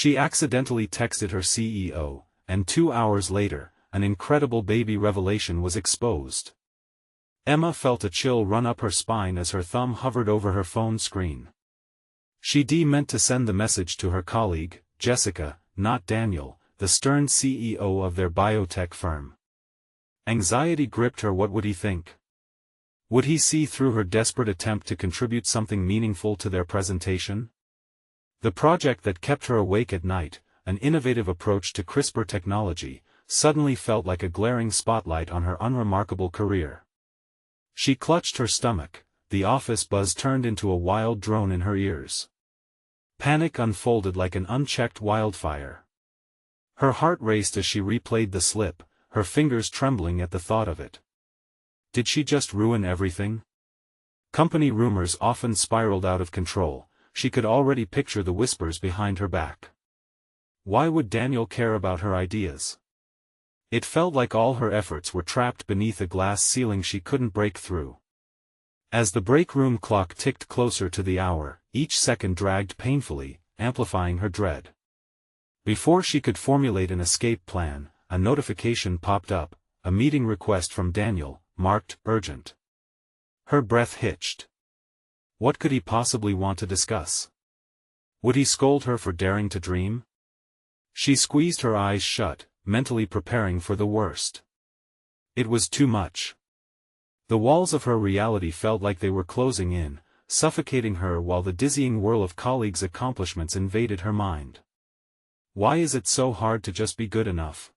She accidentally texted her CEO, and 2 hours later, an incredible baby revelation was exposed. Emma felt a chill run up her spine as her thumb hovered over her phone screen. She meant to send the message to her colleague, Jessica, not Daniel, the stern CEO of their biotech firm. Anxiety gripped her. What would he think? Would he see through her desperate attempt to contribute something meaningful to their presentation? The project that kept her awake at night, an innovative approach to CRISPR technology, suddenly felt like a glaring spotlight on her unremarkable career. She clutched her stomach, the office buzz turned into a wild drone in her ears. Panic unfolded like an unchecked wildfire. Her heart raced as she replayed the slip, her fingers trembling at the thought of it. Did she just ruin everything? Company rumors often spiraled out of control. She could already picture the whispers behind her back. Why would Daniel care about her ideas? It felt like all her efforts were trapped beneath a glass ceiling she couldn't break through. As the break room clock ticked closer to the hour, each second dragged painfully, amplifying her dread. Before she could formulate an escape plan, a notification popped up, a meeting request from Daniel, marked urgent. Her breath hitched. What could he possibly want to discuss? Would he scold her for daring to dream? She squeezed her eyes shut, mentally preparing for the worst. It was too much. The walls of her reality felt like they were closing in, suffocating her while the dizzying whirl of colleagues' accomplishments invaded her mind. Why is it so hard to just be good enough?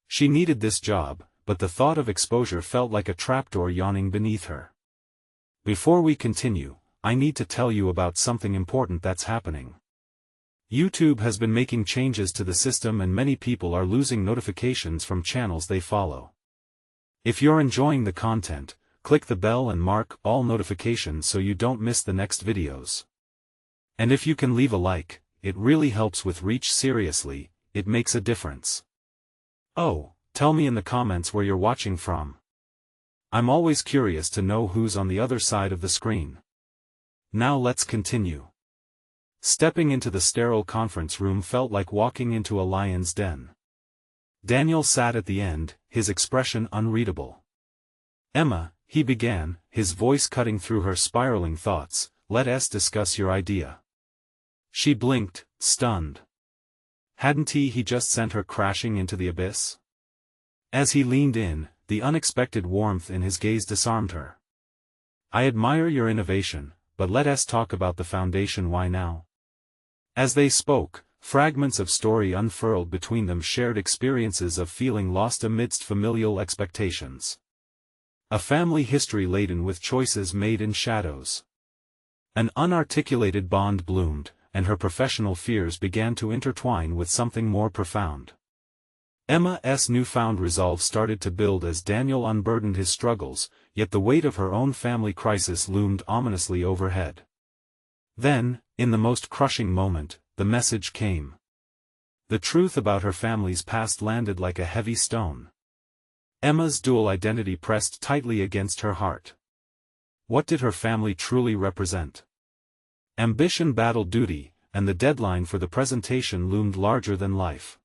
She needed this job, but the thought of exposure felt like a trapdoor yawning beneath her. Before we continue, I need to tell you about something important that's happening. YouTube has been making changes to the system and many people are losing notifications from channels they follow. If you're enjoying the content, click the bell and mark all notifications so you don't miss the next videos. And if you can leave a like, it really helps with reach. Seriously, it makes a difference. Oh, tell me in the comments where you're watching from. I'm always curious to know who's on the other side of the screen. Now let's continue. Stepping into the sterile conference room felt like walking into a lion's den. Daniel sat at the end, his expression unreadable. Emma, he began, his voice cutting through her spiraling thoughts, let's discuss your idea. She blinked, stunned. Hadn't he just sent her crashing into the abyss? As he leaned in, the unexpected warmth in his gaze disarmed her. I admire your innovation, but let's talk about the foundation. Why now? As they spoke, fragments of story unfurled between them, shared experiences of feeling lost amidst familial expectations. A family history laden with choices made in shadows. An unarticulated bond bloomed, and her professional fears began to intertwine with something more profound. Emma's newfound resolve started to build as Daniel unburdened his struggles, yet the weight of her own family crisis loomed ominously overhead. Then, in the most crushing moment, the message came. The truth about her family's past landed like a heavy stone. Emma's dual identity pressed tightly against her heart. What did her family truly represent? Ambition battled duty, and the deadline for the presentation loomed larger than life.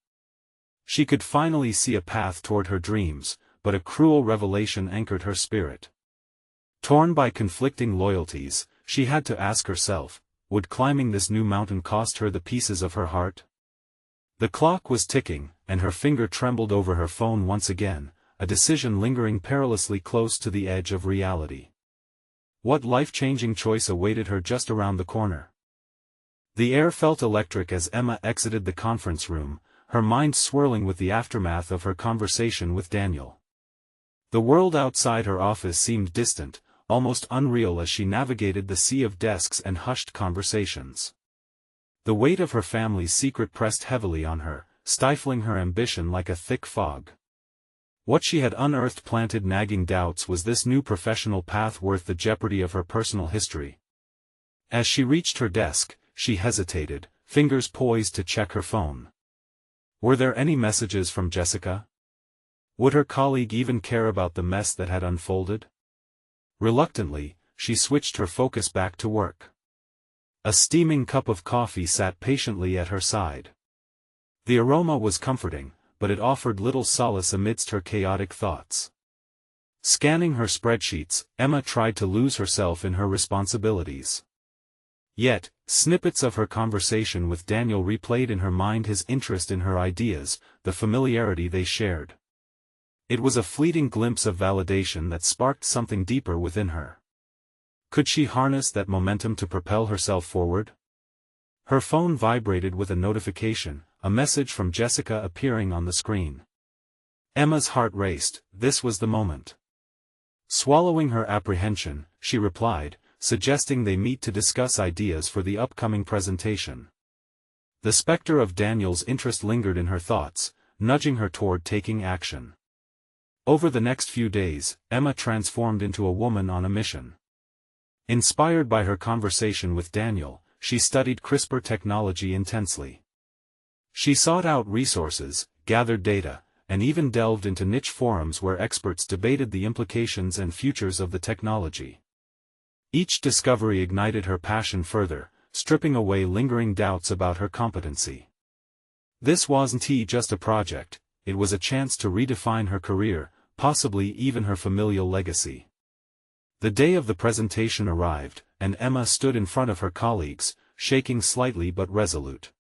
She could finally see a path toward her dreams, but a cruel revelation anchored her spirit. Torn by conflicting loyalties, she had to ask herself, would climbing this new mountain cost her the pieces of her heart? The clock was ticking, and her finger trembled over her phone once again, a decision lingering perilously close to the edge of reality. What life-changing choice awaited her just around the corner? The air felt electric as Emma exited the conference room, her mind swirling with the aftermath of her conversation with Daniel. The world outside her office seemed distant, almost unreal as she navigated the sea of desks and hushed conversations. The weight of her family's secret pressed heavily on her, stifling her ambition like a thick fog. What she had unearthed planted nagging doubts: was this new professional path worth the jeopardy of her personal history? As she reached her desk, she hesitated, fingers poised to check her phone. Were there any messages from Jessica? Would her colleague even care about the mess that had unfolded? Reluctantly, she switched her focus back to work. A steaming cup of coffee sat patiently at her side. The aroma was comforting, but it offered little solace amidst her chaotic thoughts. Scanning her spreadsheets, Emma tried to lose herself in her responsibilities. Yet, snippets of her conversation with Daniel replayed in her mind, his interest in her ideas, the familiarity they shared. It was a fleeting glimpse of validation that sparked something deeper within her. Could she harness that momentum to propel herself forward? Her phone vibrated with a notification, a message from Jessica appearing on the screen. Emma's heart raced. This was the moment. Swallowing her apprehension, she replied, suggesting they meet to discuss ideas for the upcoming presentation. The specter of Daniel's interest lingered in her thoughts, nudging her toward taking action. Over the next few days, Emma transformed into a woman on a mission. Inspired by her conversation with Daniel, she studied CRISPR technology intensely. She sought out resources, gathered data, and even delved into niche forums where experts debated the implications and futures of the technology. Each discovery ignited her passion further, stripping away lingering doubts about her competency. This wasn't just a project, it was a chance to redefine her career, possibly even her familial legacy. The day of the presentation arrived, and Emma stood in front of her colleagues, shaking slightly but resolute.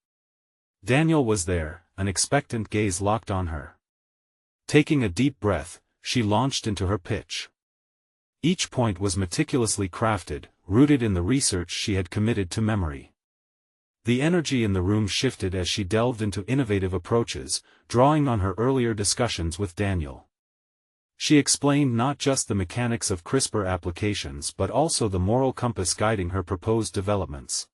Daniel was there, an expectant gaze locked on her. Taking a deep breath, she launched into her pitch. Each point was meticulously crafted, rooted in the research she had committed to memory. The energy in the room shifted as she delved into innovative approaches, drawing on her earlier discussions with Daniel. She explained not just the mechanics of CRISPR applications but also the moral compass guiding her proposed developments.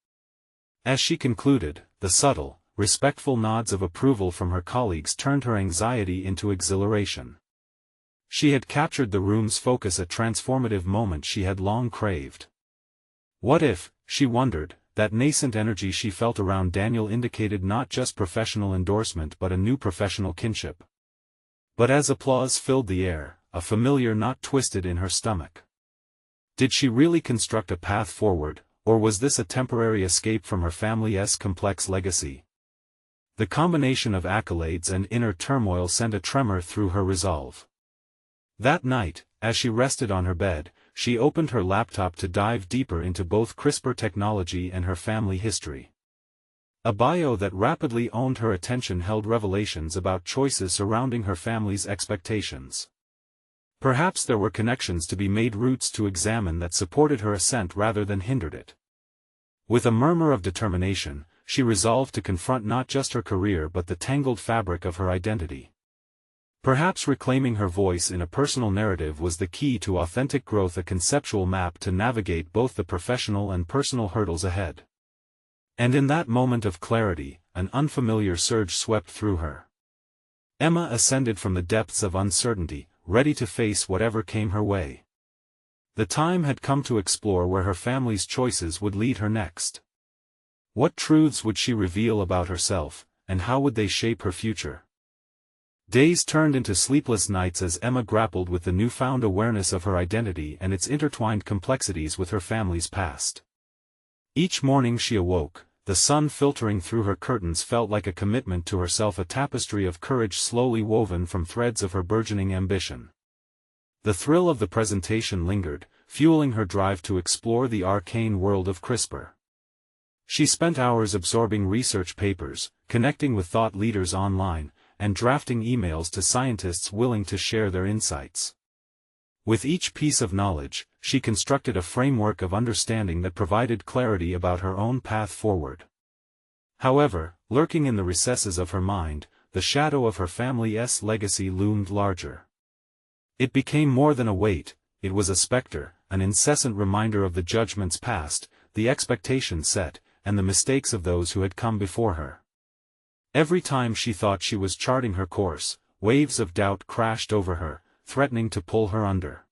As she concluded, the subtle, respectful nods of approval from her colleagues turned her anxiety into exhilaration. She had captured the room's focus, a transformative moment she had long craved. What if, she wondered, that nascent energy she felt around Daniel indicated not just professional endorsement but a new professional kinship? But as applause filled the air, a familiar knot twisted in her stomach. Did she really construct a path forward, or was this a temporary escape from her family's complex legacy? The combination of accolades and inner turmoil sent a tremor through her resolve. That night, as she rested on her bed, she opened her laptop to dive deeper into both CRISPR technology and her family history. A bio that rapidly owned her attention held revelations about choices surrounding her family's expectations. Perhaps there were connections to be made, roots to examine that supported her ascent rather than hindered it. With a murmur of determination, she resolved to confront not just her career but the tangled fabric of her identity. Perhaps reclaiming her voice in a personal narrative was the key to authentic growth, a conceptual map to navigate both the professional and personal hurdles ahead. And in that moment of clarity, an unfamiliar surge swept through her. Emma ascended from the depths of uncertainty, ready to face whatever came her way. The time had come to explore where her family's choices would lead her next. What truths would she reveal about herself, and how would they shape her future? Days turned into sleepless nights as Emma grappled with the newfound awareness of her identity and its intertwined complexities with her family's past. Each morning she awoke, the sun filtering through her curtains felt like a commitment to herself, a tapestry of courage slowly woven from threads of her burgeoning ambition. The thrill of the presentation lingered, fueling her drive to explore the arcane world of CRISPR. She spent hours absorbing research papers, connecting with thought leaders online, and drafting emails to scientists willing to share their insights. With each piece of knowledge, she constructed a framework of understanding that provided clarity about her own path forward. However, lurking in the recesses of her mind, the shadow of her family's legacy loomed larger. It became more than a weight, it was a specter, an incessant reminder of the judgments passed, the expectations set, and the mistakes of those who had come before her. Every time she thought she was charting her course, waves of doubt crashed over her, threatening to pull her under.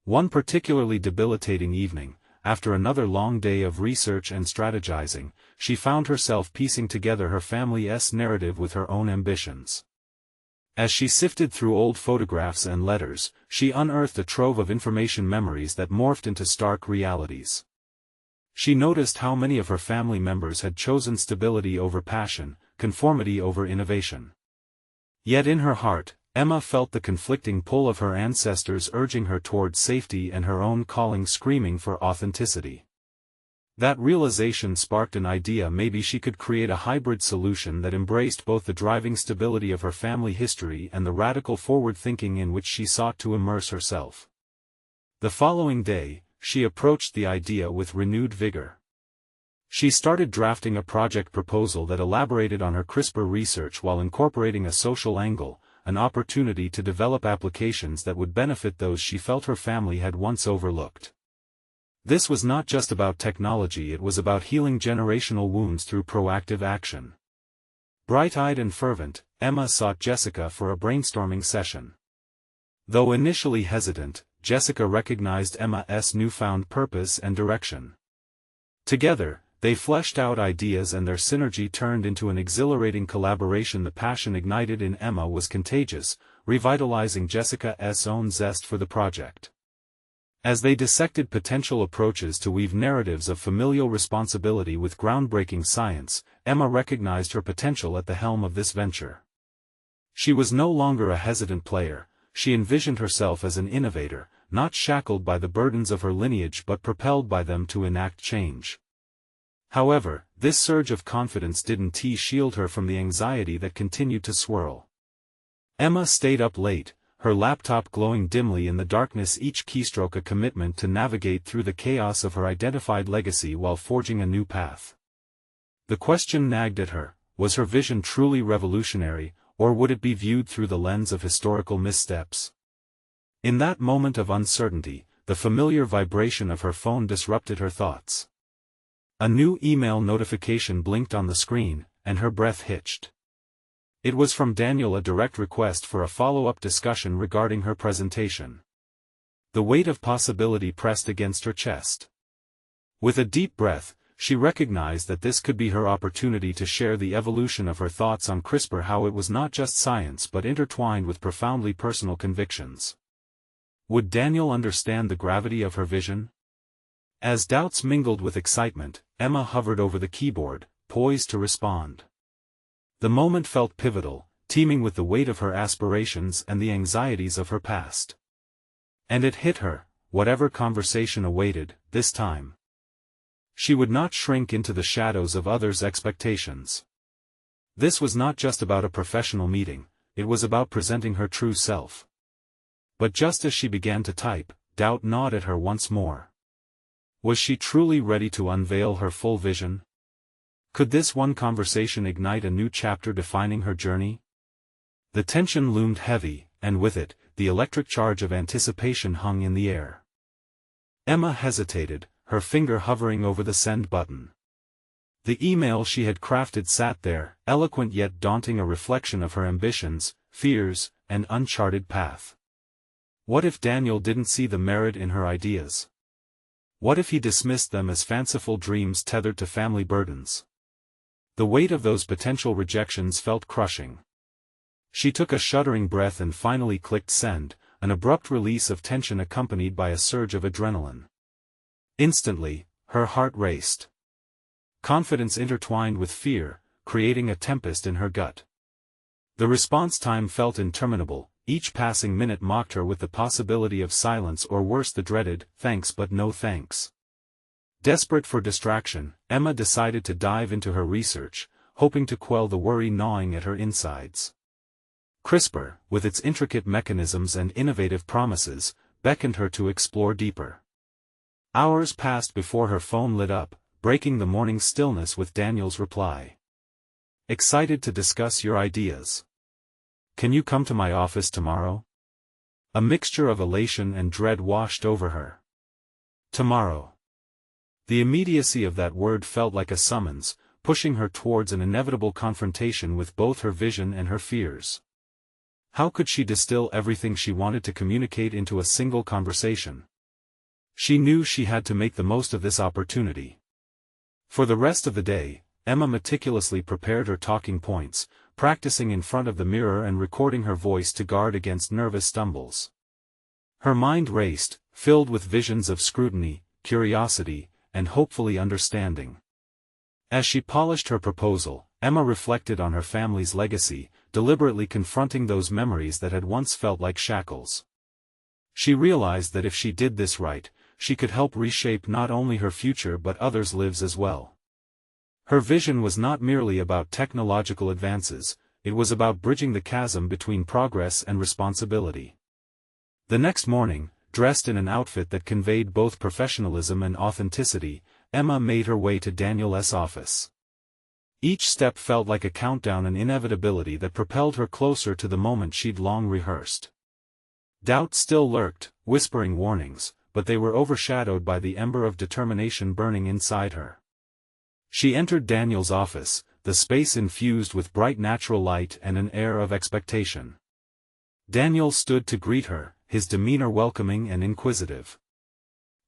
One particularly debilitating evening, after another long day of research and strategizing, she found herself piecing together her family's narrative with her own ambitions. As she sifted through old photographs and letters, she unearthed a trove of information, memories that morphed into stark realities. She noticed how many of her family members had chosen stability over passion, conformity over innovation. Yet in her heart, Emma felt the conflicting pull of her ancestors urging her toward safety and her own calling screaming for authenticity. That realization sparked an idea: maybe she could create a hybrid solution that embraced both the driving stability of her family history and the radical forward thinking in which she sought to immerse herself. The following day, she approached the idea with renewed vigor. She started drafting a project proposal that elaborated on her CRISPR research while incorporating a social angle, an opportunity to develop applications that would benefit those she felt her family had once overlooked. This was not just about technology, it was about healing generational wounds through proactive action. Bright-eyed and fervent, Emma sought Jessica for a brainstorming session. Though initially hesitant, Jessica recognized Emma's newfound purpose and direction. Together, they fleshed out ideas and their synergy turned into an exhilarating collaboration. The passion ignited in Emma was contagious, revitalizing Jessica's own zest for the project. As they dissected potential approaches to weave narratives of familial responsibility with groundbreaking science, Emma recognized her potential at the helm of this venture. She was no longer a hesitant player, she envisioned herself as an innovator, not shackled by the burdens of her lineage but propelled by them to enact change. However, this surge of confidence didn't shield her from the anxiety that continued to swirl. Emma stayed up late, her laptop glowing dimly in the darkness, each keystroke a commitment to navigate through the chaos of her identified legacy while forging a new path. The question nagged at her: was her vision truly revolutionary, or would it be viewed through the lens of historical missteps? In that moment of uncertainty, the familiar vibration of her phone disrupted her thoughts. A new email notification blinked on the screen, and her breath hitched. It was from Daniel, a direct request for a follow-up discussion regarding her presentation. The weight of possibility pressed against her chest. With a deep breath, she recognized that this could be her opportunity to share the evolution of her thoughts on CRISPR, how it was not just science but intertwined with profoundly personal convictions. Would Daniel understand the gravity of her vision? As doubts mingled with excitement, Emma hovered over the keyboard, poised to respond. The moment felt pivotal, teeming with the weight of her aspirations and the anxieties of her past. And it hit her: whatever conversation awaited, this time, she would not shrink into the shadows of others' expectations. This was not just about a professional meeting, it was about presenting her true self. But just as she began to type, doubt gnawed at her once more. Was she truly ready to unveil her full vision? Could this one conversation ignite a new chapter defining her journey? The tension loomed heavy, and with it, the electric charge of anticipation hung in the air. Emma hesitated, her finger hovering over the send button. The email she had crafted sat there, eloquent yet daunting, a reflection of her ambitions, fears, and uncharted path. What if Daniel didn't see the merit in her ideas? What if he dismissed them as fanciful dreams tethered to family burdens? The weight of those potential rejections felt crushing. She took a shuddering breath and finally clicked send, an abrupt release of tension accompanied by a surge of adrenaline. Instantly, her heart raced. Confidence intertwined with fear, creating a tempest in her gut. The response time felt interminable, each passing minute mocked her with the possibility of silence or worse, the dreaded thanks but no thanks. Desperate for distraction, Emma decided to dive into her research, hoping to quell the worry gnawing at her insides. CRISPR, with its intricate mechanisms and innovative promises, beckoned her to explore deeper. Hours passed before her phone lit up, breaking the morning stillness with Daniel's reply. Excited to discuss your ideas. Can you come to my office tomorrow? A mixture of elation and dread washed over her. Tomorrow. The immediacy of that word felt like a summons, pushing her towards an inevitable confrontation with both her vision and her fears. How could she distill everything she wanted to communicate into a single conversation? She knew she had to make the most of this opportunity. For the rest of the day, Emma meticulously prepared her talking points, practicing in front of the mirror and recording her voice to guard against nervous stumbles. Her mind raced, filled with visions of scrutiny, curiosity, and hopefully understanding. As she polished her proposal, Emma reflected on her family's legacy, deliberately confronting those memories that had once felt like shackles. She realized that if she did this right, she could help reshape not only her future but others' lives as well. Her vision was not merely about technological advances, it was about bridging the chasm between progress and responsibility. The next morning, dressed in an outfit that conveyed both professionalism and authenticity, Emma made her way to Daniel's office. Each step felt like a countdown, an inevitability that propelled her closer to the moment she'd long rehearsed. Doubt still lurked, whispering warnings, but they were overshadowed by the ember of determination burning inside her. She entered Daniel's office, the space infused with bright natural light and an air of expectation. Daniel stood to greet her, his demeanor welcoming and inquisitive.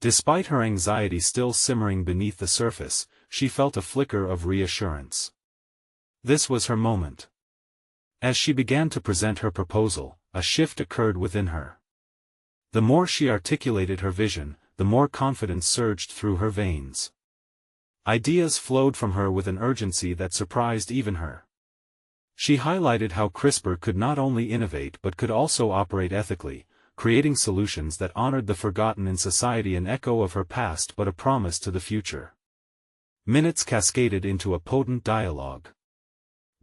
Despite her anxiety still simmering beneath the surface, she felt a flicker of reassurance. This was her moment. As she began to present her proposal, a shift occurred within her. The more she articulated her vision, the more confidence surged through her veins. Ideas flowed from her with an urgency that surprised even her. She highlighted how CRISPR could not only innovate but could also operate ethically, creating solutions that honored the forgotten in society, an echo of her past but a promise to the future. Minutes cascaded into a potent dialogue.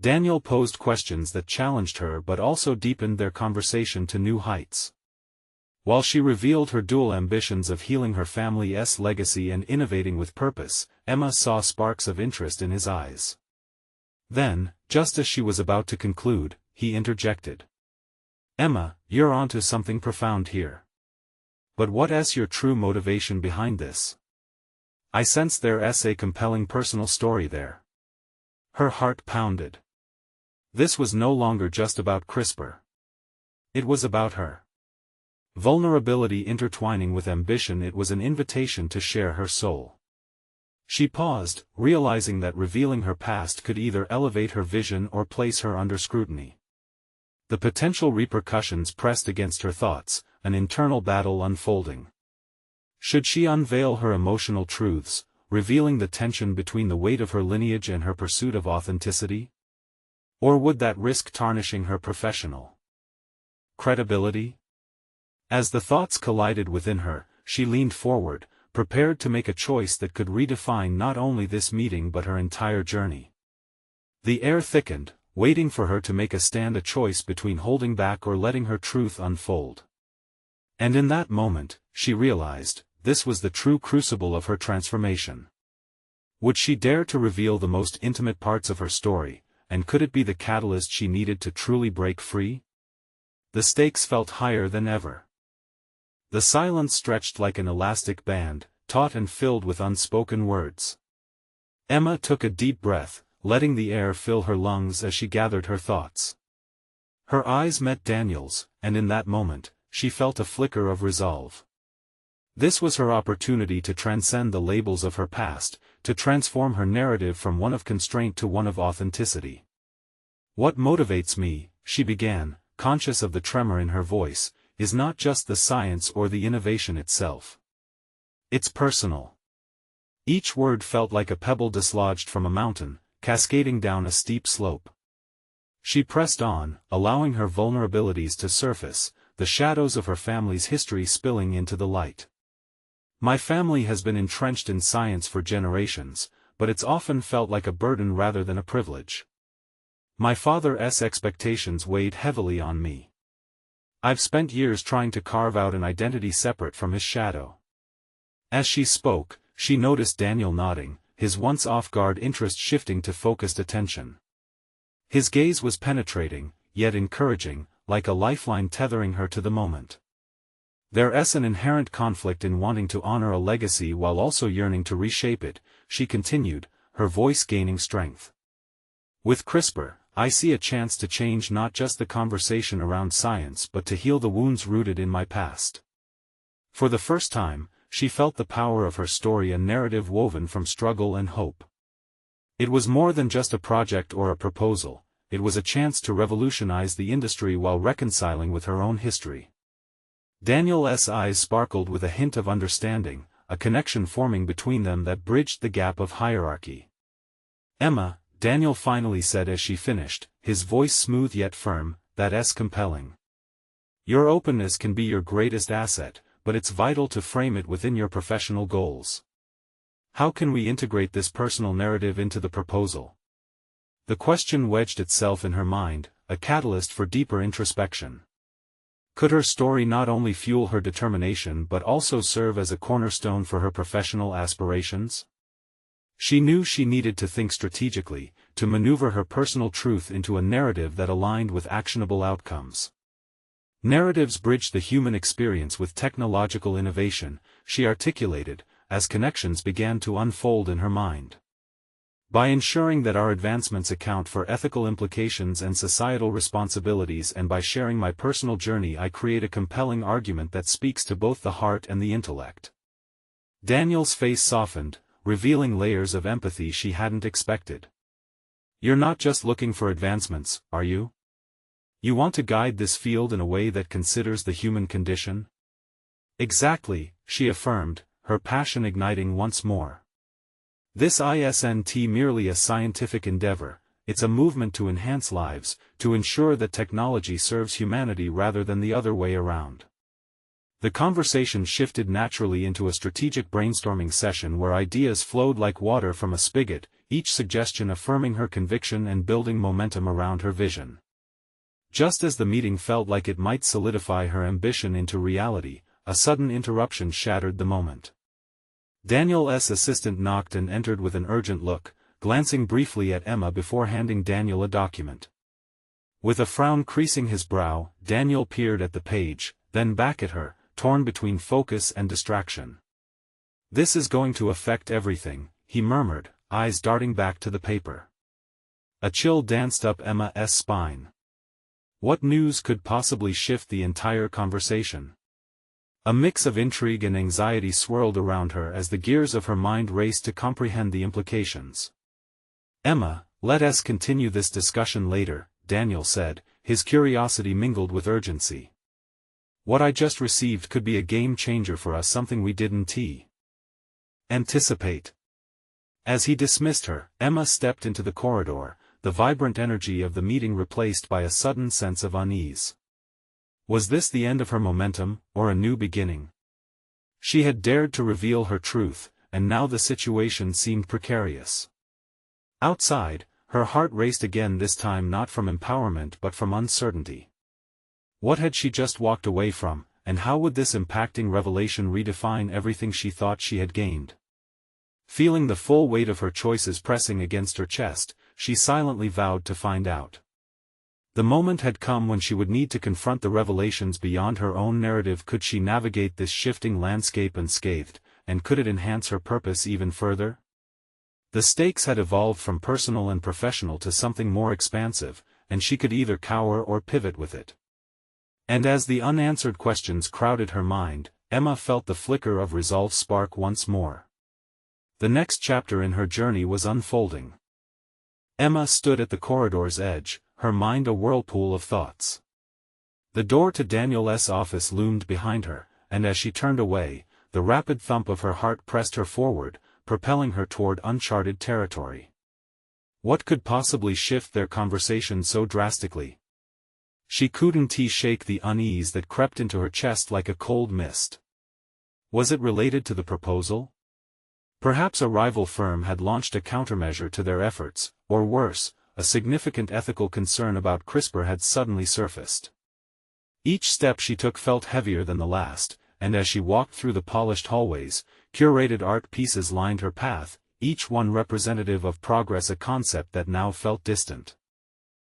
Daniel posed questions that challenged her but also deepened their conversation to new heights. While she revealed her dual ambitions of healing her family's legacy and innovating with purpose, Emma saw sparks of interest in his eyes. Then, just as she was about to conclude, he interjected. "Emma, you're onto something profound here. But what's your true motivation behind this? I sense there's a compelling personal story there." Her heart pounded. This was no longer just about CRISPR. It was about her. Vulnerability intertwining with ambition, it was an invitation to share her soul. She paused, realizing that revealing her past could either elevate her vision or place her under scrutiny. The potential repercussions pressed against her thoughts, an internal battle unfolding. Should she unveil her emotional truths, revealing the tension between the weight of her lineage and her pursuit of authenticity? Or would that risk tarnishing her professional credibility? As the thoughts collided within her, she leaned forward, prepared to make a choice that could redefine not only this meeting but her entire journey. The air thickened, waiting for her to make a stand, a choice between holding back or letting her truth unfold. And in that moment, she realized, this was the true crucible of her transformation. Would she dare to reveal the most intimate parts of her story, and could it be the catalyst she needed to truly break free? The stakes felt higher than ever. The silence stretched like an elastic band, taut and filled with unspoken words. Emma took a deep breath, letting the air fill her lungs as she gathered her thoughts. Her eyes met Daniel's, and in that moment, she felt a flicker of resolve. This was her opportunity to transcend the labels of her past, to transform her narrative from one of constraint to one of authenticity. "What motivates me," she began, conscious of the tremor in her voice, "is not just the science or the innovation itself. It's personal." Each word felt like a pebble dislodged from a mountain, cascading down a steep slope. She pressed on, allowing her vulnerabilities to surface, the shadows of her family's history spilling into the light. "My family has been entrenched in science for generations, but it's often felt like a burden rather than a privilege. My father's expectations weighed heavily on me. I've spent years trying to carve out an identity separate from his shadow." As she spoke, she noticed Daniel nodding, his once off-guard interest shifting to focused attention. His gaze was penetrating, yet encouraging, like a lifeline tethering her to the moment. There's an inherent conflict in wanting to honor a legacy while also yearning to reshape it, she continued, her voice gaining strength. "With CRISPR, I see a chance to change not just the conversation around science but to heal the wounds rooted in my past." For the first time, she felt the power of her story, a narrative woven from struggle and hope. It was more than just a project or a proposal, it was a chance to revolutionize the industry while reconciling with her own history. Daniel's eyes sparkled with a hint of understanding, a connection forming between them that bridged the gap of hierarchy. "Emma," Daniel finally said as she finished, his voice smooth yet firm, "that's compelling. Your openness can be your greatest asset, but it's vital to frame it within your professional goals. How can we integrate this personal narrative into the proposal?" The question wedged itself in her mind, a catalyst for deeper introspection. Could her story not only fuel her determination but also serve as a cornerstone for her professional aspirations? She knew she needed to think strategically, to maneuver her personal truth into a narrative that aligned with actionable outcomes. Narratives bridge the human experience with technological innovation, she articulated, as connections began to unfold in her mind. By ensuring that our advancements account for ethical implications and societal responsibilities, and by sharing my personal journey, I create a compelling argument that speaks to both the heart and the intellect. Daniel's face softened, revealing layers of empathy she hadn't expected. "You're not just looking for advancements, are you? You want to guide this field in a way that considers the human condition?" "Exactly," she affirmed, her passion igniting once more. "This isn't merely a scientific endeavor, it's a movement to enhance lives, to ensure that technology serves humanity rather than the other way around." The conversation shifted naturally into a strategic brainstorming session where ideas flowed like water from a spigot, each suggestion affirming her conviction and building momentum around her vision. Just as the meeting felt like it might solidify her ambition into reality, a sudden interruption shattered the moment. Daniel's assistant knocked and entered with an urgent look, glancing briefly at Emma before handing Daniel a document. With a frown creasing his brow, Daniel peered at the page, then back at her, torn between focus and distraction. "This is going to affect everything," he murmured, eyes darting back to the paper. A chill danced up Emma's spine. What news could possibly shift the entire conversation? A mix of intrigue and anxiety swirled around her as the gears of her mind raced to comprehend the implications. "Emma, let us continue this discussion later," Daniel said, his curiosity mingled with urgency. "What I just received could be a game changer for us, something we didn't anticipate." As he dismissed her, Emma stepped into the corridor, the vibrant energy of the meeting replaced by a sudden sense of unease. Was this the end of her momentum, or a new beginning? She had dared to reveal her truth, and now the situation seemed precarious. Outside, her heart raced again, this time not from empowerment but from uncertainty. What had she just walked away from, and how would this impacting revelation redefine everything she thought she had gained? Feeling the full weight of her choices pressing against her chest, she silently vowed to find out. The moment had come when she would need to confront the revelations beyond her own narrative. Could she navigate this shifting landscape unscathed, and could it enhance her purpose even further? The stakes had evolved from personal and professional to something more expansive, and she could either cower or pivot with it. And as the unanswered questions crowded her mind, Emma felt the flicker of resolve spark once more. The next chapter in her journey was unfolding. Emma stood at the corridor's edge, her mind a whirlpool of thoughts. The door to Daniel's office loomed behind her, and as she turned away, the rapid thump of her heart pressed her forward, propelling her toward uncharted territory. What could possibly shift their conversation so drastically? She couldn't shake the unease that crept into her chest like a cold mist. Was it related to the proposal? Perhaps a rival firm had launched a countermeasure to their efforts, or worse, a significant ethical concern about CRISPR had suddenly surfaced. Each step she took felt heavier than the last, and as she walked through the polished hallways, curated art pieces lined her path, each one representative of progress, a concept that now felt distant.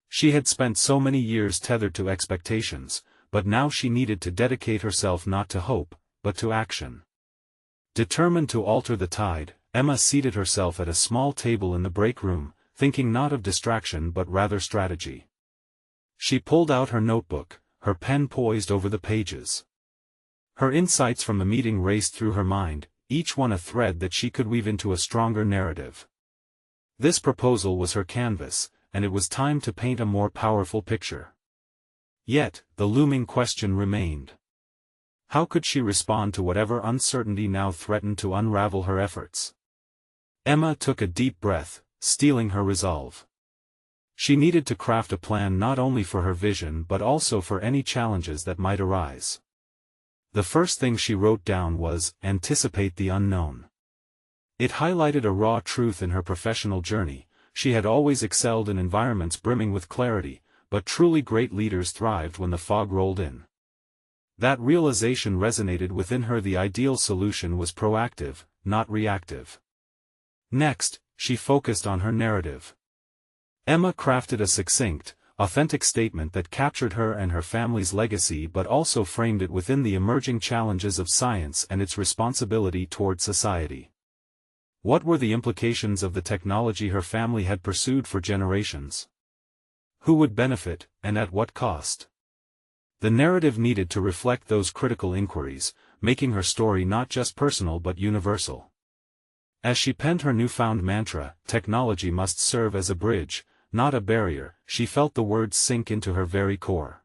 She had spent so many years tethered to expectations, but now she needed to dedicate herself not to hope, but to action. Determined to alter the tide, Emma seated herself at a small table in the break room, thinking not of distraction but rather strategy. She pulled out her notebook, her pen poised over the pages. Her insights from the meeting raced through her mind, each one a thread that she could weave into a stronger narrative. This proposal was her canvas, and it was time to paint a more powerful picture. Yet, the looming question remained. How could she respond to whatever uncertainty now threatened to unravel her efforts? Emma took a deep breath, steeling her resolve. She needed to craft a plan not only for her vision but also for any challenges that might arise. The first thing she wrote down was, anticipate the unknown. It highlighted a raw truth in her professional journey. She had always excelled in environments brimming with clarity, but truly great leaders thrived when the fog rolled in. That realization resonated within her. The ideal solution was proactive, not reactive. Next, she focused on her narrative. Emma crafted a succinct, authentic statement that captured her and her family's legacy but also framed it within the emerging challenges of science and its responsibility toward society. What were the implications of the technology her family had pursued for generations? Who would benefit, and at what cost? The narrative needed to reflect those critical inquiries, making her story not just personal but universal. As she penned her newfound mantra, technology must serve as a bridge, not a barrier, she felt the words sink into her very core.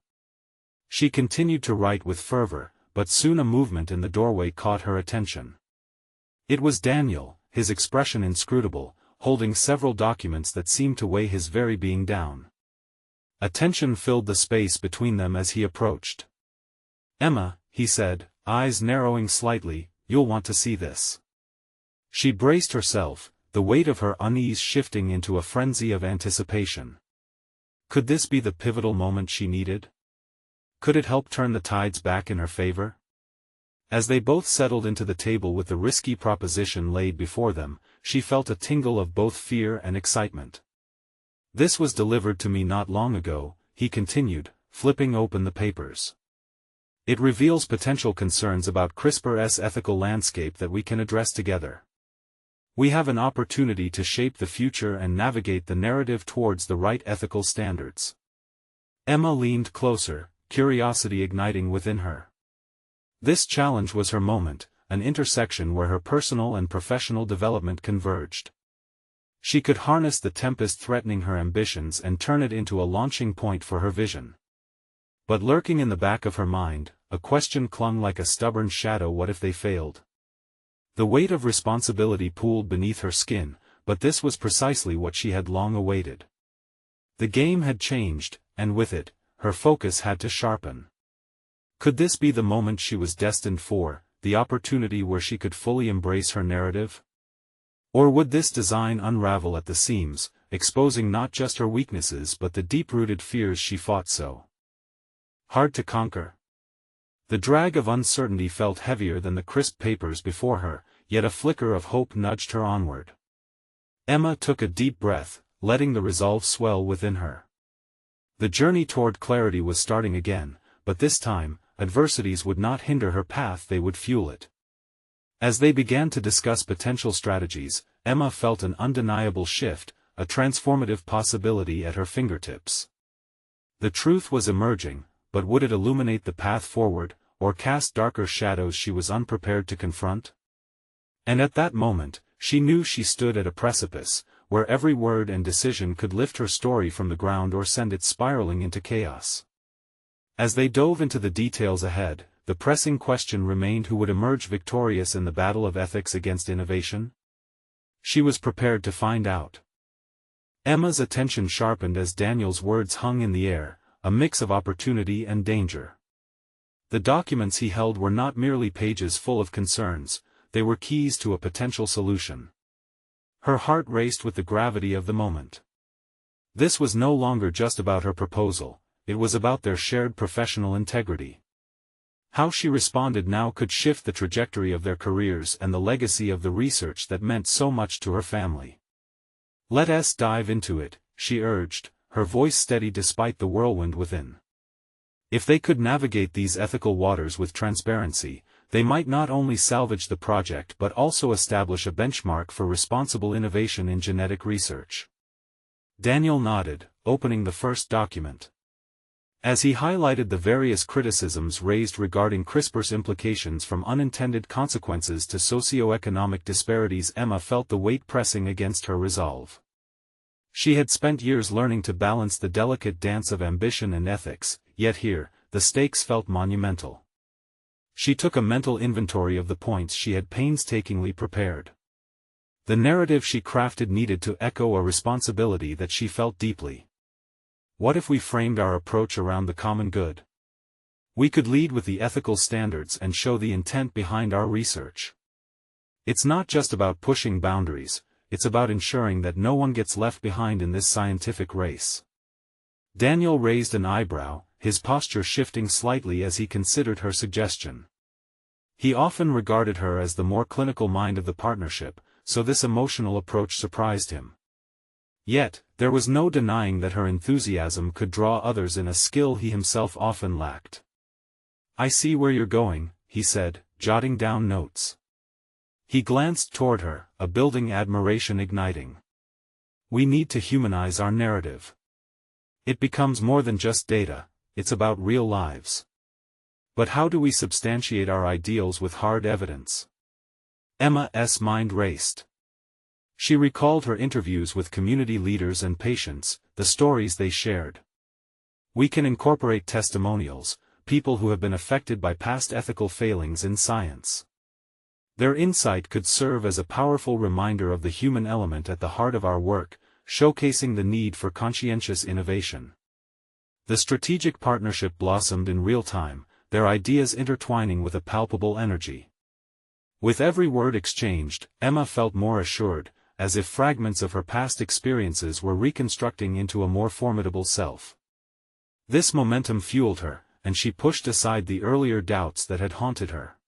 She continued to write with fervor, but soon a movement in the doorway caught her attention. It was Daniel, his expression inscrutable, holding several documents that seemed to weigh his very being down. A tension filled the space between them as he approached. "Emma," he said, eyes narrowing slightly, "you'll want to see this." She braced herself, the weight of her unease shifting into a frenzy of anticipation. Could this be the pivotal moment she needed? Could it help turn the tides back in her favor? As they both settled into the table with the risky proposition laid before them, she felt a tingle of both fear and excitement. "This was delivered to me not long ago," he continued, flipping open the papers. "It reveals potential concerns about CRISPR's ethical landscape that we can address together. We have an opportunity to shape the future and navigate the narrative towards the right ethical standards." Emma leaned closer, curiosity igniting within her. This challenge was her moment, an intersection where her personal and professional development converged. She could harness the tempest threatening her ambitions and turn it into a launching point for her vision. But lurking in the back of her mind, a question clung like a stubborn shadow: what if they failed? The weight of responsibility pooled beneath her skin, but this was precisely what she had long awaited. The game had changed, and with it, her focus had to sharpen. Could this be the moment she was destined for, the opportunity where she could fully embrace her narrative? Or would this design unravel at the seams, exposing not just her weaknesses but the deep-rooted fears she fought so hard to conquer? The drag of uncertainty felt heavier than the crisp papers before her, yet a flicker of hope nudged her onward. Emma took a deep breath, letting the resolve swell within her. The journey toward clarity was starting again, but this time, adversities would not hinder her path, they would fuel it. As they began to discuss potential strategies, Emma felt an undeniable shift, a transformative possibility at her fingertips. The truth was emerging, but would it illuminate the path forward, or cast darker shadows she was unprepared to confront? And at that moment, she knew she stood at a precipice, where every word and decision could lift her story from the ground or send it spiraling into chaos. As they dove into the details ahead, the pressing question remained: who would emerge victorious in the battle of ethics against innovation? She was prepared to find out. Emma's attention sharpened as Daniel's words hung in the air, a mix of opportunity and danger. The documents he held were not merely pages full of concerns, they were keys to a potential solution. Her heart raced with the gravity of the moment. This was no longer just about her proposal, it was about their shared professional integrity. How she responded now could shift the trajectory of their careers and the legacy of the research that meant so much to her family. "Let us dive into it," she urged, her voice steady despite the whirlwind within. If they could navigate these ethical waters with transparency, they might not only salvage the project but also establish a benchmark for responsible innovation in genetic research. Daniel nodded, opening the first document. As he highlighted the various criticisms raised regarding CRISPR's implications from unintended consequences to socio-economic disparities, Emma felt the weight pressing against her resolve. She had spent years learning to balance the delicate dance of ambition and ethics, yet here, the stakes felt monumental. She took a mental inventory of the points she had painstakingly prepared. The narrative she crafted needed to echo a responsibility that she felt deeply. What if we framed our approach around the common good? We could lead with the ethical standards and show the intent behind our research. It's not just about pushing boundaries, it's about ensuring that no one gets left behind in this scientific race. Daniel raised an eyebrow, his posture shifting slightly as he considered her suggestion. He often regarded her as the more clinical mind of the partnership, so this emotional approach surprised him. Yet, there was no denying that her enthusiasm could draw others in a skill he himself often lacked. "I see where you're going," he said, jotting down notes. He glanced toward her, a building admiration igniting. "We need to humanize our narrative. It becomes more than just data, it's about real lives. But how do we substantiate our ideals with hard evidence?" Emma's mind raced. She recalled her interviews with community leaders and patients, the stories they shared. We can incorporate testimonials, people who have been affected by past ethical failings in science. Their insight could serve as a powerful reminder of the human element at the heart of our work, showcasing the need for conscientious innovation. The strategic partnership blossomed in real time, their ideas intertwining with a palpable energy. With every word exchanged, Emma felt more assured, as if fragments of her past experiences were reconstructing into a more formidable self. This momentum fueled her, and she pushed aside the earlier doubts that had haunted her.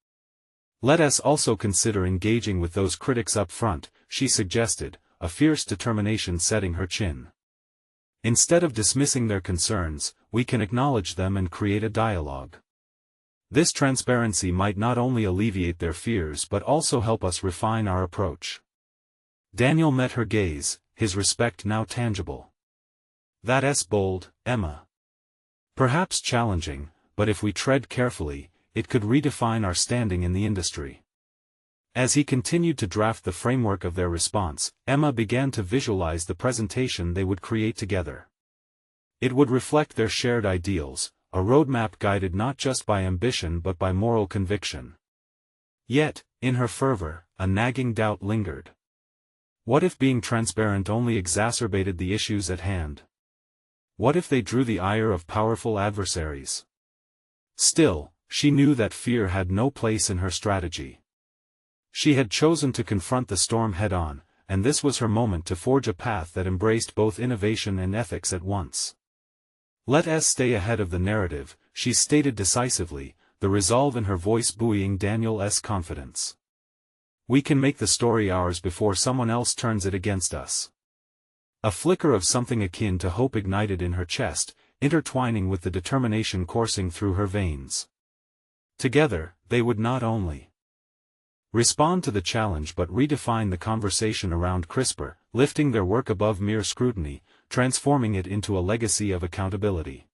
"Let us also consider engaging with those critics up front," she suggested, a fierce determination setting her chin. "Instead of dismissing their concerns, we can acknowledge them and create a dialogue. This transparency might not only alleviate their fears but also help us refine our approach." Daniel met her gaze, his respect now tangible. "That's bold, Emma. Perhaps challenging, but if we tread carefully, it could redefine our standing in the industry." As he continued to draft the framework of their response, Emma began to visualize the presentation they would create together. It would reflect their shared ideals, a roadmap guided not just by ambition but by moral conviction. Yet, in her fervor, a nagging doubt lingered. What if being transparent only exacerbated the issues at hand? What if they drew the ire of powerful adversaries? Still, she knew that fear had no place in her strategy. She had chosen to confront the storm head-on, and this was her moment to forge a path that embraced both innovation and ethics at once. "Let us stay ahead of the narrative," she stated decisively, the resolve in her voice buoying Daniel's confidence. "We can make the story ours before someone else turns it against us." A flicker of something akin to hope ignited in her chest, intertwining with the determination coursing through her veins. Together, they would not only respond to the challenge but redefine the conversation around CRISPR, lifting their work above mere scrutiny, transforming it into a legacy of accountability.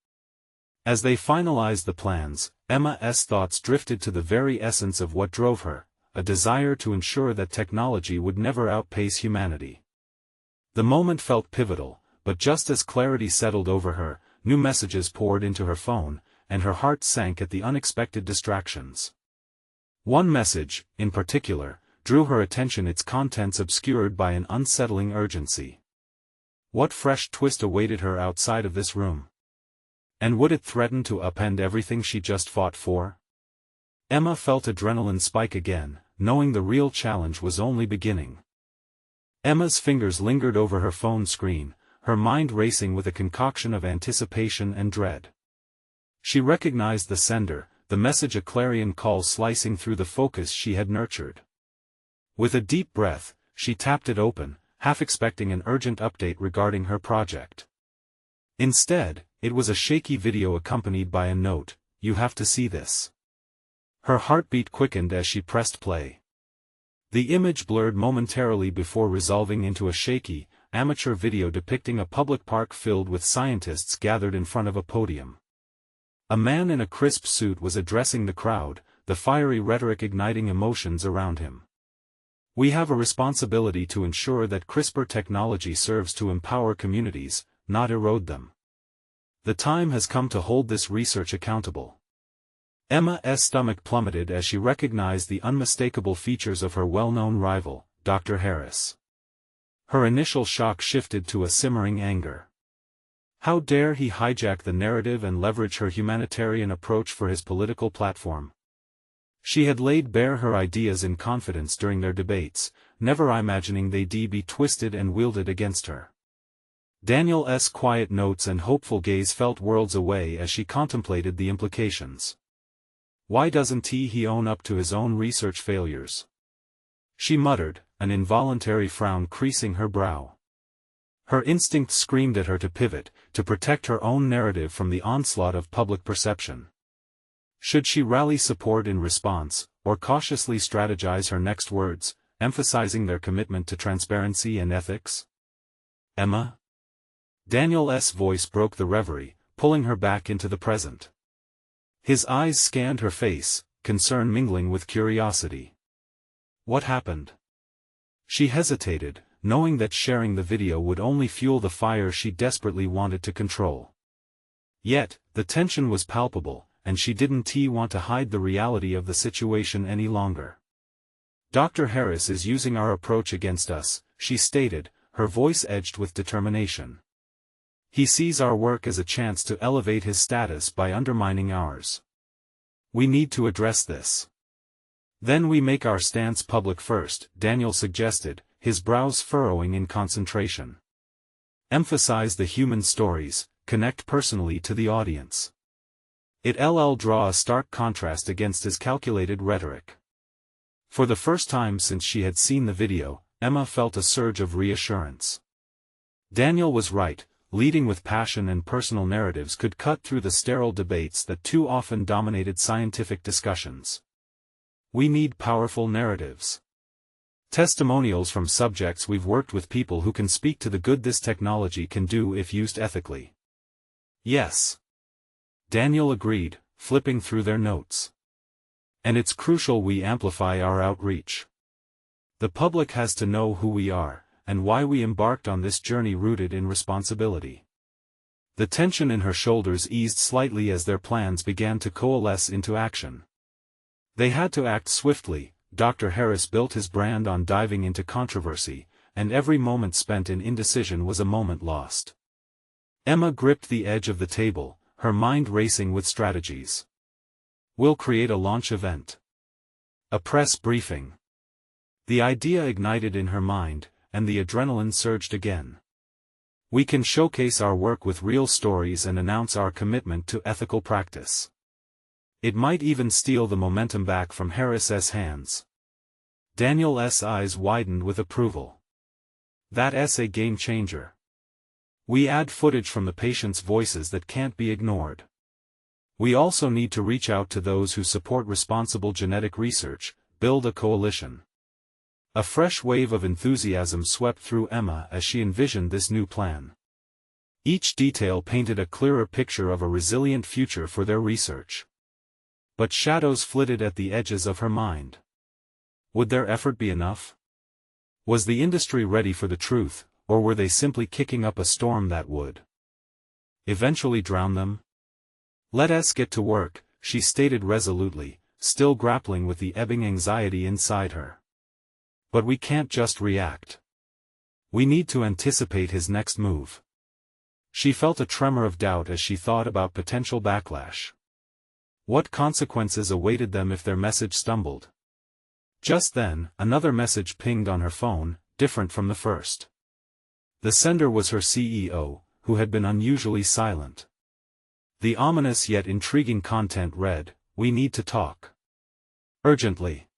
As they finalized the plans, Emma's thoughts drifted to the very essence of what drove her, a desire to ensure that technology would never outpace humanity. The moment felt pivotal, but just as clarity settled over her, new messages poured into her phone, and her heart sank at the unexpected distractions. One message, in particular, drew her attention, its contents obscured by an unsettling urgency. What fresh twist awaited her outside of this room? And would it threaten to upend everything she just fought for? Emma felt adrenaline spike again, knowing the real challenge was only beginning. Emma's fingers lingered over her phone screen, her mind racing with a concoction of anticipation and dread. She recognized the sender, the message, a clarion call slicing through the focus she had nurtured. With a deep breath, she tapped it open, half expecting an urgent update regarding her project. Instead, it was a shaky video accompanied by a note, "You have to see this." Her heartbeat quickened as she pressed play. The image blurred momentarily before resolving into a shaky, amateur video depicting a public park filled with scientists gathered in front of a podium. A man in a crisp suit was addressing the crowd, the fiery rhetoric igniting emotions around him. "We have a responsibility to ensure that CRISPR technology serves to empower communities, not erode them. The time has come to hold this research accountable." Emma's stomach plummeted as she recognized the unmistakable features of her well-known rival, Dr. Harris. Her initial shock shifted to a simmering anger. How dare he hijack the narrative and leverage her humanitarian approach for his political platform? She had laid bare her ideas in confidence during their debates, never imagining they'd be twisted and wielded against her. Daniel's quiet notes and hopeful gaze felt worlds away as she contemplated the implications. Why doesn't he own up to his own research failures? She muttered, an involuntary frown creasing her brow. Her instinct screamed at her to pivot, to protect her own narrative from the onslaught of public perception. Should she rally support in response, or cautiously strategize her next words, emphasizing their commitment to transparency and ethics? Emma? Daniel's voice broke the reverie, pulling her back into the present. His eyes scanned her face, concern mingling with curiosity. What happened? She hesitated, knowing that sharing the video would only fuel the fire she desperately wanted to control. Yet, the tension was palpable, and she didn't want to hide the reality of the situation any longer. Dr. Harris is using our approach against us, she stated, her voice edged with determination. He sees our work as a chance to elevate his status by undermining ours. We need to address this. Then we make our stance public first, Daniel suggested, his brows furrowing in concentration. Emphasize the human stories, connect personally to the audience. It'll draw a stark contrast against his calculated rhetoric. For the first time since she had seen the video, Emma felt a surge of reassurance. Daniel was right. Leading with passion and personal narratives could cut through the sterile debates that too often dominated scientific discussions. We need powerful narratives. Testimonials from subjects we've worked with, people who can speak to the good this technology can do if used ethically. Yes. Daniel agreed, flipping through their notes. And it's crucial we amplify our outreach. The public has to know who we are, and why we embarked on this journey rooted in responsibility. The tension in her shoulders eased slightly as their plans began to coalesce into action. They had to act swiftly. Dr. Harris built his brand on diving into controversy, and every moment spent in indecision was a moment lost. Emma gripped the edge of the table, her mind racing with strategies. We'll create a launch event. A press briefing. The idea ignited in her mind, and the adrenaline surged again. We can showcase our work with real stories and announce our commitment to ethical practice. It might even steal the momentum back from Harris's hands. Daniel's eyes widened with approval. That's a game changer. We add footage from the patients' voices that can't be ignored. We also need to reach out to those who support responsible genetic research, build a coalition. A fresh wave of enthusiasm swept through Emma as she envisioned this new plan. Each detail painted a clearer picture of a resilient future for their research. But shadows flitted at the edges of her mind. Would their effort be enough? Was the industry ready for the truth, or were they simply kicking up a storm that would eventually drown them? Let us get to work, she stated resolutely, still grappling with the ebbing anxiety inside her. But we can't just react. We need to anticipate his next move. She felt a tremor of doubt as she thought about potential backlash. What consequences awaited them if their message stumbled? Just then, another message pinged on her phone, different from the first. The sender was her CEO, who had been unusually silent. The ominous yet intriguing content read, "We need to talk. Urgently."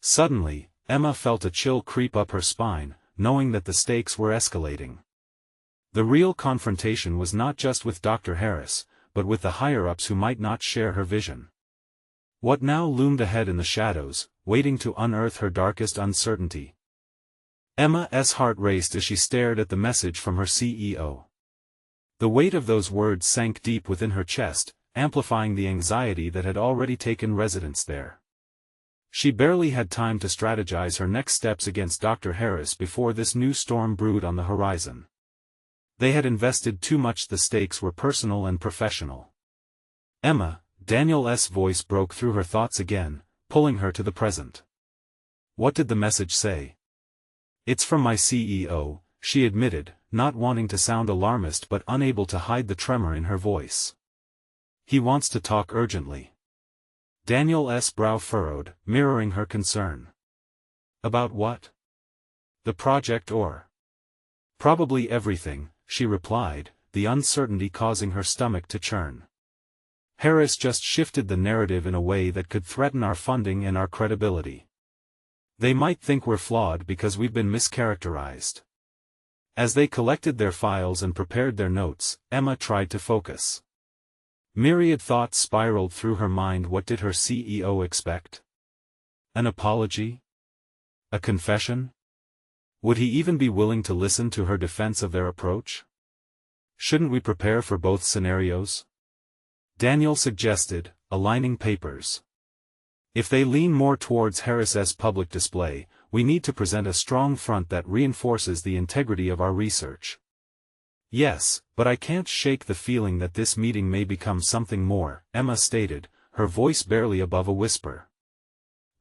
Suddenly, Emma felt a chill creep up her spine, knowing that the stakes were escalating. The real confrontation was not just with Dr. Harris, but with the higher-ups who might not share her vision. What now loomed ahead in the shadows, waiting to unearth her darkest uncertainty? Emma's heart raced as she stared at the message from her CEO. The weight of those words sank deep within her chest, amplifying the anxiety that had already taken residence there. She barely had time to strategize her next steps against Dr. Harris before this new storm brewed on the horizon. They had invested too much, the stakes were personal and professional. Emma, Daniel's voice broke through her thoughts again, pulling her to the present. What did the message say? It's from my CEO, she admitted, not wanting to sound alarmist but unable to hide the tremor in her voice. He wants to talk urgently. Daniel's brow furrowed, mirroring her concern. About what? The project or? Probably everything, she replied, the uncertainty causing her stomach to churn. Harris just shifted the narrative in a way that could threaten our funding and our credibility. They might think we're flawed because we've been mischaracterized. As they collected their files and prepared their notes, Emma tried to focus. Myriad thoughts spiraled through her mind. What did her CEO expect? An apology? A confession? Would he even be willing to listen to her defense of their approach? Shouldn't we prepare for both scenarios? Daniel suggested, aligning papers. If they lean more towards Harris's public display, we need to present a strong front that reinforces the integrity of our research. Yes, but I can't shake the feeling that this meeting may become something more, Emma stated, her voice barely above a whisper.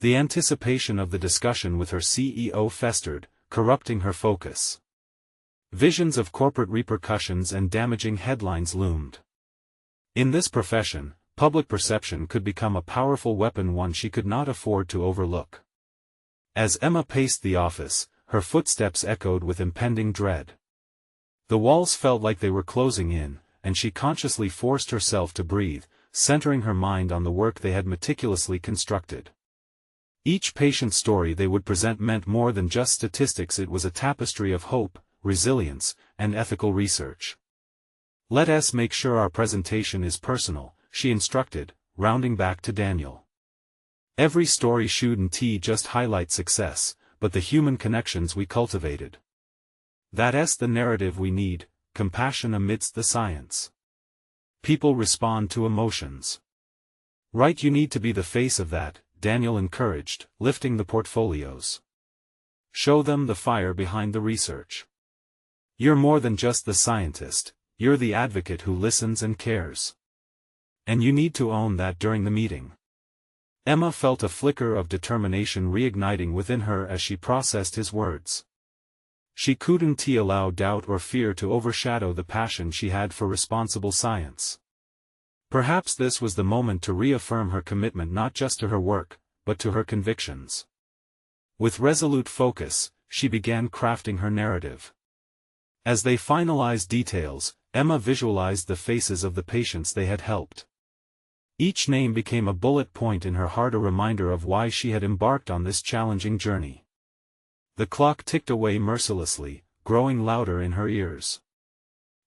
The anticipation of the discussion with her CEO festered, corrupting her focus. Visions of corporate repercussions and damaging headlines loomed. In this profession, public perception could become a powerful weapon, one she could not afford to overlook. As Emma paced the office, her footsteps echoed with impending dread. The walls felt like they were closing in, and she consciously forced herself to breathe, centering her mind on the work they had meticulously constructed. Each patient story they would present meant more than just statistics. It was a tapestry of hope, resilience, and ethical research. Let us make sure our presentation is personal, she instructed, rounding back to Daniel. Every story shouldn't just highlight success, but the human connections we cultivated. That's the narrative we need, compassion amidst the science. People respond to emotions. Right, you need to be the face of that, Daniel encouraged, lifting the portfolios. Show them the fire behind the research. You're more than just the scientist, you're the advocate who listens and cares. And you need to own that during the meeting. Emma felt a flicker of determination reigniting within her as she processed his words. She couldn't allow doubt or fear to overshadow the passion she had for responsible science. Perhaps this was the moment to reaffirm her commitment not just to her work, but to her convictions. With resolute focus, she began crafting her narrative. As they finalized details, Emma visualized the faces of the patients they had helped. Each name became a bullet point in her heart, a reminder of why she had embarked on this challenging journey. The clock ticked away mercilessly, growing louder in her ears.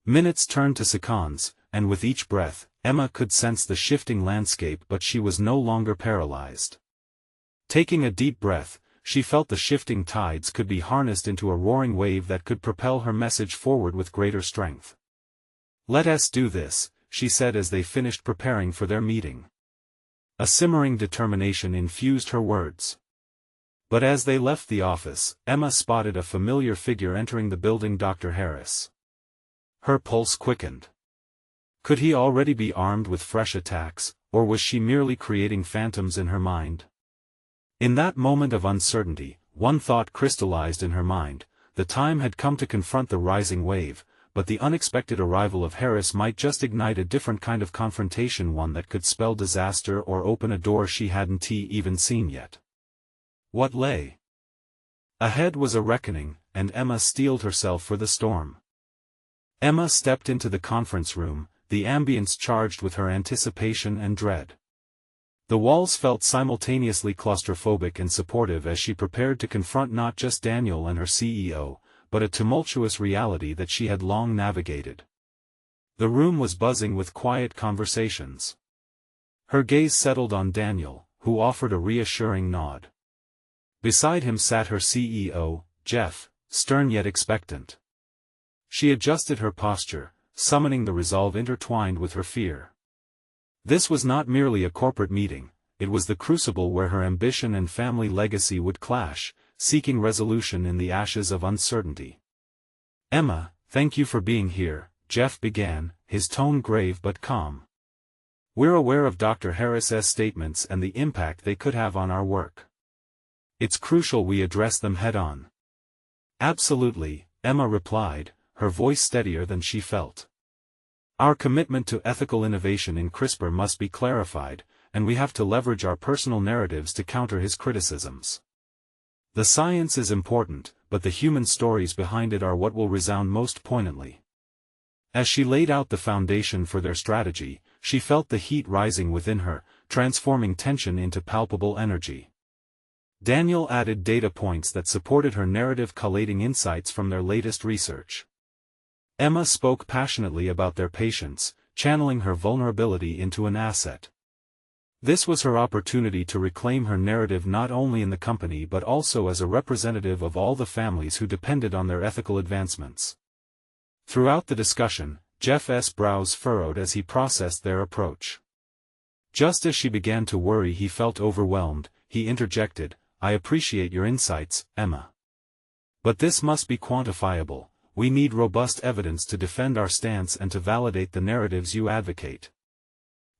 Minutes turned to seconds, and with each breath, Emma could sense the shifting landscape, but she was no longer paralyzed. Taking a deep breath, she felt the shifting tides could be harnessed into a roaring wave that could propel her message forward with greater strength. Let us do this, she said as they finished preparing for their meeting. A simmering determination infused her words. But as they left the office, Emma spotted a familiar figure entering the building, Dr. Harris. Her pulse quickened. Could he already be armed with fresh attacks, or was she merely creating phantoms in her mind? In that moment of uncertainty, one thought crystallized in her mind: the time had come to confront the rising wave, but the unexpected arrival of Harris might just ignite a different kind of confrontation, one that could spell disaster or open a door she hadn't even seen yet. What lay ahead was a reckoning, and Emma steeled herself for the storm. Emma stepped into the conference room, the ambience charged with her anticipation and dread. The walls felt simultaneously claustrophobic and supportive as she prepared to confront not just Daniel and her CEO, but a tumultuous reality that she had long navigated. The room was buzzing with quiet conversations. Her gaze settled on Daniel, who offered a reassuring nod. Beside him sat her CEO, Jeff, stern yet expectant. She adjusted her posture, summoning the resolve intertwined with her fear. This was not merely a corporate meeting, it was the crucible where her ambition and family legacy would clash, seeking resolution in the ashes of uncertainty. Emma, thank you for being here, Jeff began, his tone grave but calm. We're aware of Dr. Harris's statements and the impact they could have on our work. It's crucial we address them head-on. Absolutely, Emma replied, her voice steadier than she felt. Our commitment to ethical innovation in CRISPR must be clarified, and we have to leverage our personal narratives to counter his criticisms. The science is important, but the human stories behind it are what will resound most poignantly. As she laid out the foundation for their strategy, she felt the heat rising within her, transforming tension into palpable energy. Daniel added data points that supported her narrative, collating insights from their latest research. Emma spoke passionately about their patients, channeling her vulnerability into an asset. This was her opportunity to reclaim her narrative not only in the company but also as a representative of all the families who depended on their ethical advancements. Throughout the discussion, Jeff's brows furrowed as he processed their approach. Just as she began to worry he felt overwhelmed, he interjected, "I appreciate your insights, Emma. But this must be quantifiable. We need robust evidence to defend our stance and to validate the narratives you advocate."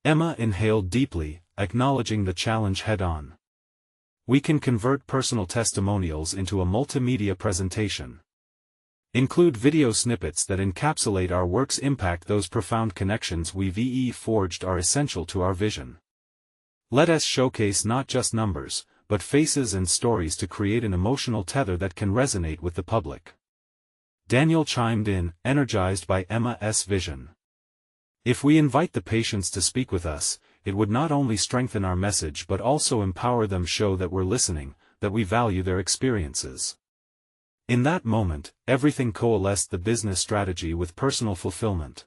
Emma inhaled deeply, acknowledging the challenge head-on. "We can convert personal testimonials into a multimedia presentation. Include video snippets that encapsulate our work's impact. Those profound connections we've forged are essential to our vision. Let us showcase not just numbers, but faces and stories to create an emotional tether that can resonate with the public." Daniel chimed in, energized by Emma's vision. "If we invite the patients to speak with us, it would not only strengthen our message but also empower them, show that we're listening, that we value their experiences." In that moment, everything coalesced: the business strategy with personal fulfillment.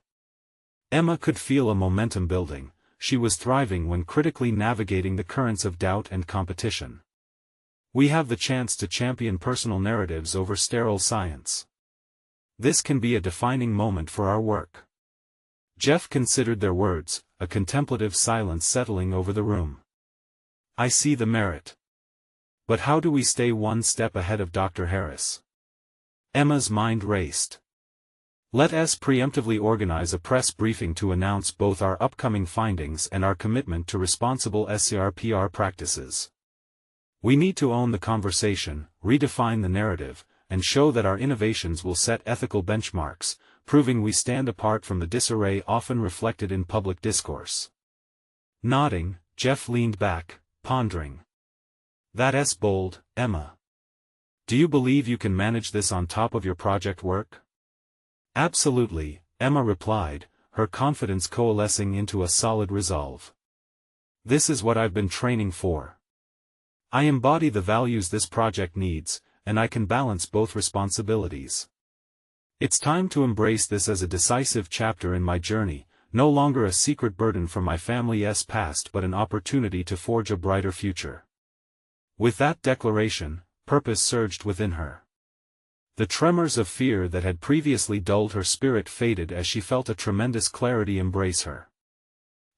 Emma could feel a momentum building. She was thriving when critically navigating the currents of doubt and competition. We have the chance to champion personal narratives over sterile science. This can be a defining moment for our work. Jeff considered their words, a contemplative silence settling over the room. "I see the merit. But how do we stay one step ahead of Dr. Harris?" Emma's mind raced. "Let us preemptively organize a press briefing to announce both our upcoming findings and our commitment to responsible SCRPR practices. We need to own the conversation, redefine the narrative, and show that our innovations will set ethical benchmarks, proving we stand apart from the disarray often reflected in public discourse." Nodding, Jeff leaned back, pondering. "That's bold, Emma. Do you believe you can manage this on top of your project work?" "Absolutely," Emma replied, her confidence coalescing into a solid resolve. "This is what I've been training for. I embody the values this project needs, and I can balance both responsibilities. It's time to embrace this as a decisive chapter in my journey, no longer a secret burden from my family's past but an opportunity to forge a brighter future." With that declaration, purpose surged within her. The tremors of fear that had previously dulled her spirit faded as she felt a tremendous clarity embrace her.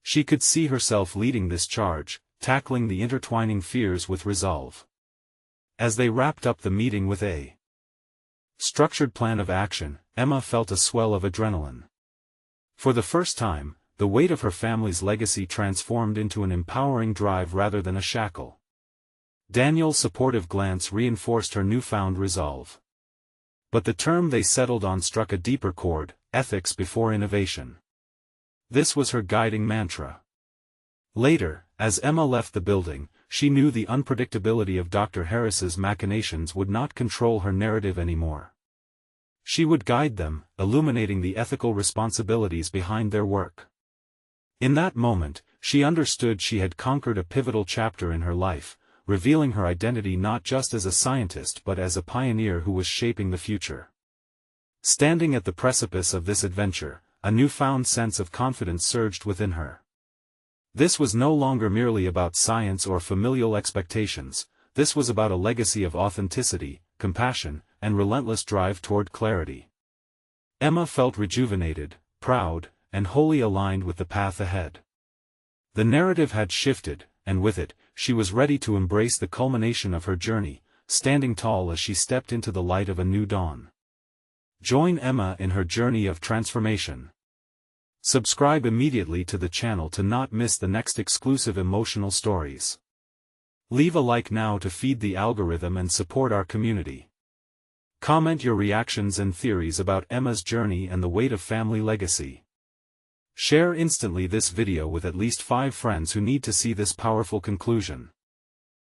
She could see herself leading this charge, tackling the intertwining fears with resolve. As they wrapped up the meeting with a structured plan of action, Emma felt a swell of adrenaline. For the first time, the weight of her family's legacy transformed into an empowering drive rather than a shackle. Daniel's supportive glance reinforced her newfound resolve. But the term they settled on struck a deeper chord: ethics before innovation. This was her guiding mantra. Later, as Emma left the building, she knew the unpredictability of Dr. Harris's machinations would not control her narrative anymore. She would guide them, illuminating the ethical responsibilities behind their work. In that moment, she understood she had conquered a pivotal chapter in her life, revealing her identity not just as a scientist but as a pioneer who was shaping the future. Standing at the precipice of this adventure, a newfound sense of confidence surged within her. This was no longer merely about science or familial expectations. This was about a legacy of authenticity, compassion, and relentless drive toward clarity. Emma felt rejuvenated, proud, and wholly aligned with the path ahead. The narrative had shifted, and with it, she was ready to embrace the culmination of her journey, standing tall as she stepped into the light of a new dawn. Join Emma in her journey of transformation. Subscribe immediately to the channel to not miss the next exclusive emotional stories. Leave a like now to feed the algorithm and support our community. Comment your reactions and theories about Emma's journey and the weight of family legacy. Share instantly this video with at least 5 friends who need to see this powerful conclusion.